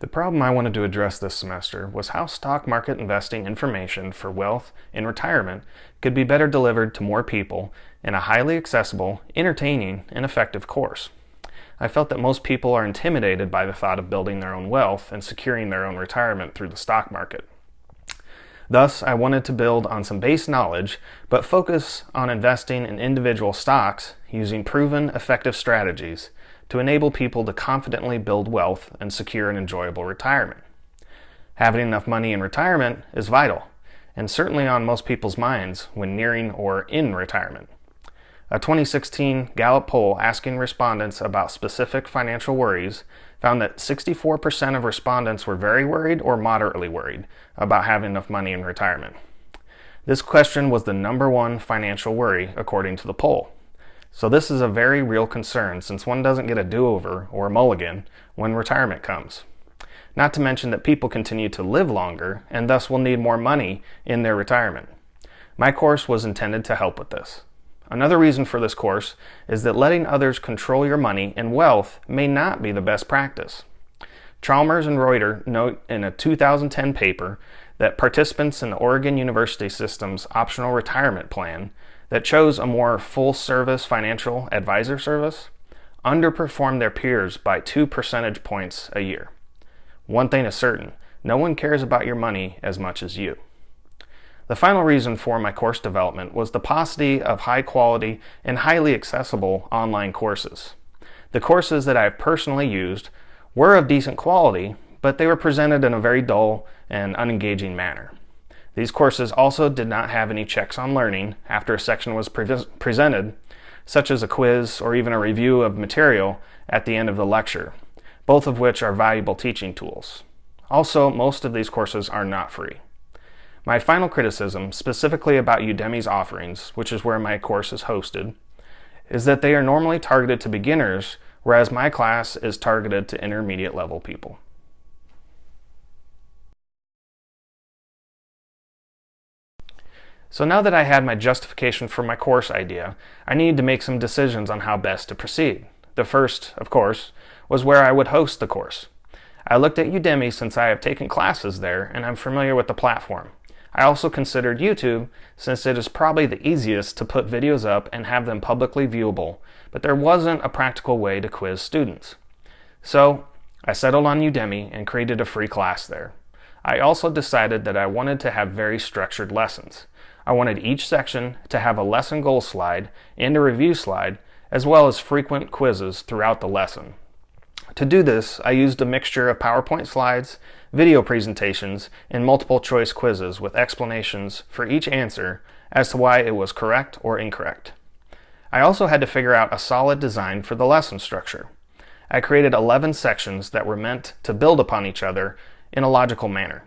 The problem I wanted to address this semester was how stock market investing information for wealth in retirement could be better delivered to more people in a highly accessible, entertaining, and effective course. I felt that most people are intimidated by the thought of building their own wealth and securing their own retirement through the stock market. Thus, I wanted to build on some base knowledge, but focus on investing in individual stocks using proven, effective strategies to enable people to confidently build wealth and secure an enjoyable retirement. Having enough money in retirement is vital, and certainly on most people's minds when nearing or in retirement. A 2016 Gallup poll asking respondents about specific financial worries found that 64% of respondents were very worried or moderately worried about having enough money in retirement. This question was the #1 financial worry according to the poll. So this is a very real concern since one doesn't get a do-over or a mulligan when retirement comes. Not to mention that people continue to live longer and thus will need more money in their retirement. My course was intended to help with this. Another reason for this course is that letting others control your money and wealth may not be the best practice. Chalmers and Reuter note in a 2010 paper that participants in the Oregon University System's optional retirement plan that chose a more full-service financial advisor service underperformed their peers by 2 percentage points a year. One thing is certain, no one cares about your money as much as you. The final reason for my course development was the paucity of high quality and highly accessible online courses. The courses that I have personally used were of decent quality, but they were presented in a very dull and unengaging manner. These courses also did not have any checks on learning after a section was presented, such as a quiz or even a review of material at the end of the lecture, both of which are valuable teaching tools. Also, most of these courses are not free. My final criticism, specifically about Udemy's offerings, which is where my course is hosted, is that they are normally targeted to beginners, whereas my class is targeted to intermediate level people. So now that I had my justification for my course idea, I needed to make some decisions on how best to proceed. The first, of course, was where I would host the course. I looked at Udemy since I have taken classes there and I'm familiar with the platform. I also considered YouTube since it is probably the easiest to put videos up and have them publicly viewable, but there wasn't a practical way to quiz students. So I settled on Udemy and created a free class there. I also decided that I wanted to have very structured lessons. I wanted each section to have a lesson goal slide and a review slide, as well as frequent quizzes throughout the lesson. To do this, I used a mixture of PowerPoint slides, video presentations, and multiple choice quizzes with explanations for each answer as to why it was correct or incorrect. I also had to figure out a solid design for the lesson structure. I created 11 sections that were meant to build upon each other in a logical manner.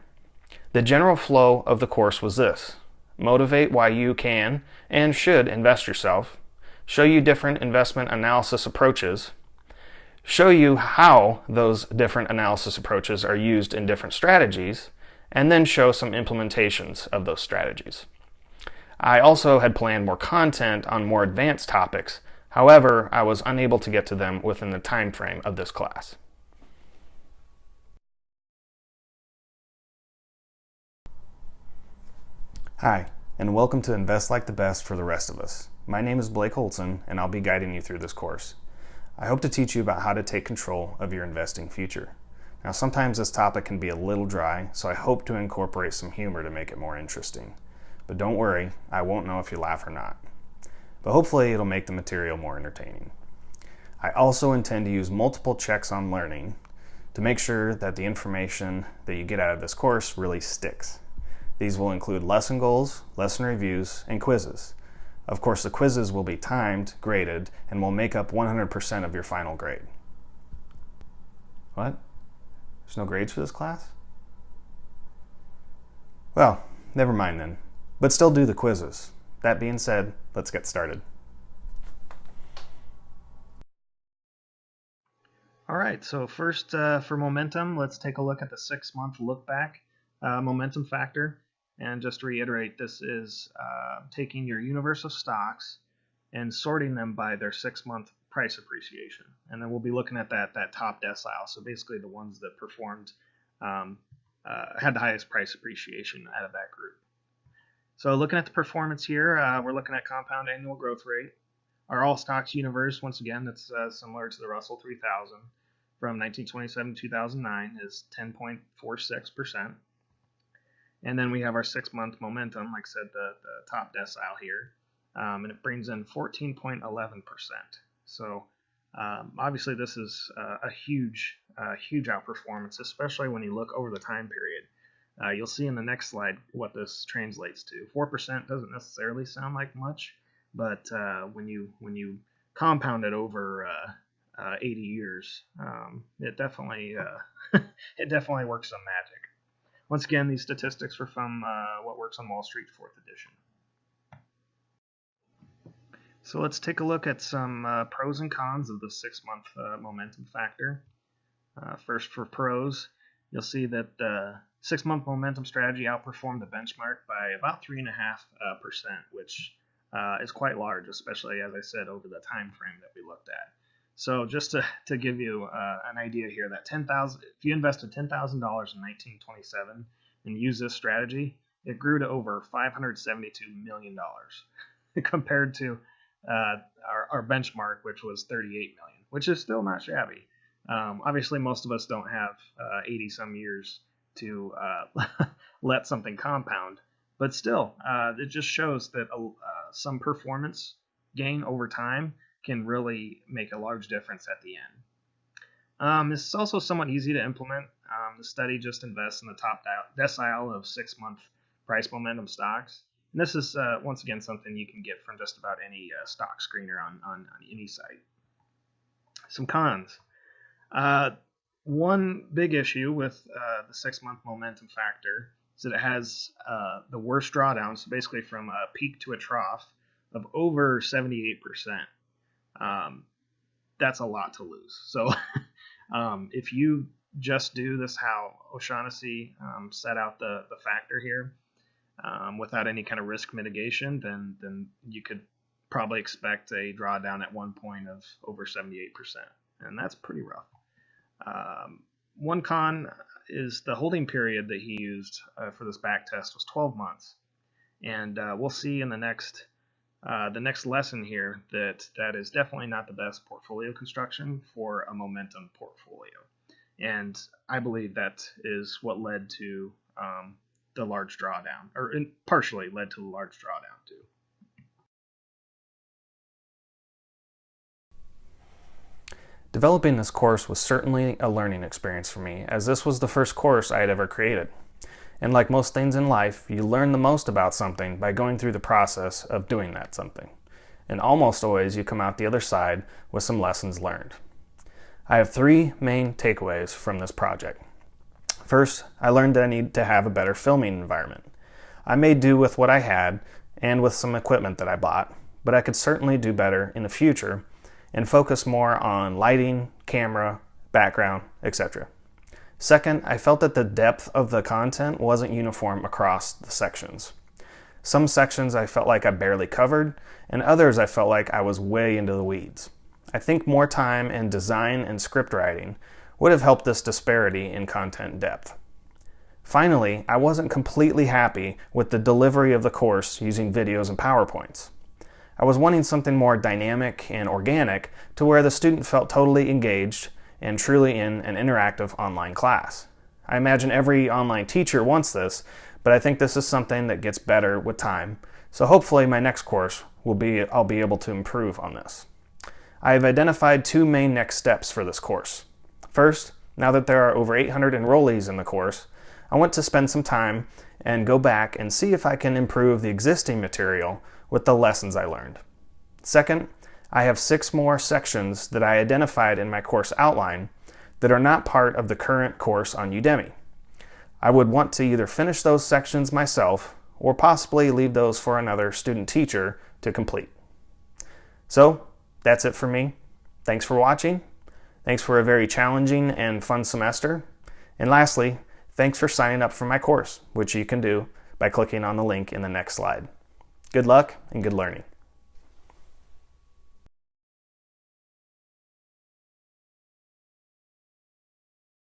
The general flow of the course was this: motivate why you can and should invest yourself, show you different investment analysis approaches, show you how those different analysis approaches are used in different strategies, and then show some implementations of those strategies. I also had planned more content on more advanced topics, however, I was unable to get to them within the time frame of this class. Hi, and welcome to Invest Like the Best for the Rest of Us. My name is Blake Holtzen, and I'll be guiding you through this course. I hope to teach you about how to take control of your investing future. Now, sometimes this topic can be a little dry, so I hope to incorporate some humor to make it more interesting. But don't worry, I won't know if you laugh or not. But hopefully it'll make the material more entertaining. I also intend to use multiple checks on learning to make sure that the information that you get out of this course really sticks. These will include lesson goals, lesson reviews, and quizzes. Of course, the quizzes will be timed, graded, and will make up 100% of your final grade. What? There's no grades for this class? Well, never mind then. But still do the quizzes. That being said, let's get started. All right, so first for momentum, let's take a look at the 6-month look back momentum factor. And just to reiterate, this is taking your universe of stocks and sorting them by their 6-month price appreciation. And then we'll be looking at that top decile. So basically the ones that performed, had the highest price appreciation out of that group. So looking at the performance here, we're looking at compound annual growth rate. Our all stocks universe, once again, that's similar to the Russell 3000 from 1927 to 2009 is 10.46%. And then we have our 6-month momentum, like I said, the top decile here, and it brings in 14.11%. So obviously this is a huge outperformance, especially when you look over the time period. You'll see in the next slide what this translates to. 4% doesn't necessarily sound like much, but when you compound it over 80 years, it definitely it definitely works some magic. Once again, these statistics are from What Works on Wall Street, 4th edition. So let's take a look at some pros and cons of the 6-month momentum factor. First, for pros, you'll see that the 6-month momentum strategy outperformed the benchmark by about 3.5%, which is quite large, especially, as I said, over the time frame that we looked at. So just to give you an idea here, that if you invested $10,000 in 1927 and use this strategy, it grew to over $572 million compared to our benchmark, which was $38 million, which is still not shabby. Obviously, most of us don't have 80 some years to let something compound, but still, it just shows that some performance gain over time can really make a large difference at the end. This is also somewhat easy to implement. The study just invests in the top decile of 6-month price momentum stocks. And this is, once again, something you can get from just about any stock screener on any site. Some cons. One big issue with the 6-month momentum factor is that it has the worst drawdown, so basically from a peak to a trough, of over 78%. That's a lot to lose. So if you just do this how O'Shaughnessy set out the factor here, without any kind of risk mitigation, then you could probably expect a drawdown at one point of over 78%, and that's pretty rough. One con is the holding period that he used for this back test was 12 months, and we'll see in the next lesson here that is definitely not the best portfolio construction for a momentum portfolio, and I believe that is what led to the large drawdown, or partially led to the large drawdown too. Developing this course was certainly a learning experience for me, as this was the first course I had ever created. And like most things in life, you learn the most about something by going through the process of doing that something. And almost always you come out the other side with some lessons learned. I have 3 main takeaways from this project. First, I learned that I need to have a better filming environment. I made do with what I had and with some equipment that I bought, but I could certainly do better in the future and focus more on lighting, camera, background, etc. Second, I felt that the depth of the content wasn't uniform across the sections. Some sections I felt like I barely covered, and others I felt like I was way into the weeds. I think more time in design and script writing would have helped this disparity in content depth. Finally, I wasn't completely happy with the delivery of the course using videos and PowerPoints. I was wanting something more dynamic and organic to where the student felt totally engaged and truly in an interactive online class. I imagine every online teacher wants this, but I think this is something that gets better with time, so hopefully my next course I'll be able to improve on this. I have identified 2 main next steps for this course. First, now that there are over 800 enrollees in the course, I want to spend some time and go back and see if I can improve the existing material with the lessons I learned. Second, I have 6 more sections that I identified in my course outline that are not part of the current course on Udemy. I would want to either finish those sections myself or possibly leave those for another student teacher to complete. So, that's it for me. Thanks for watching. Thanks for a very challenging and fun semester. And lastly, thanks for signing up for my course, which you can do by clicking on the link in the next slide. Good luck and good learning.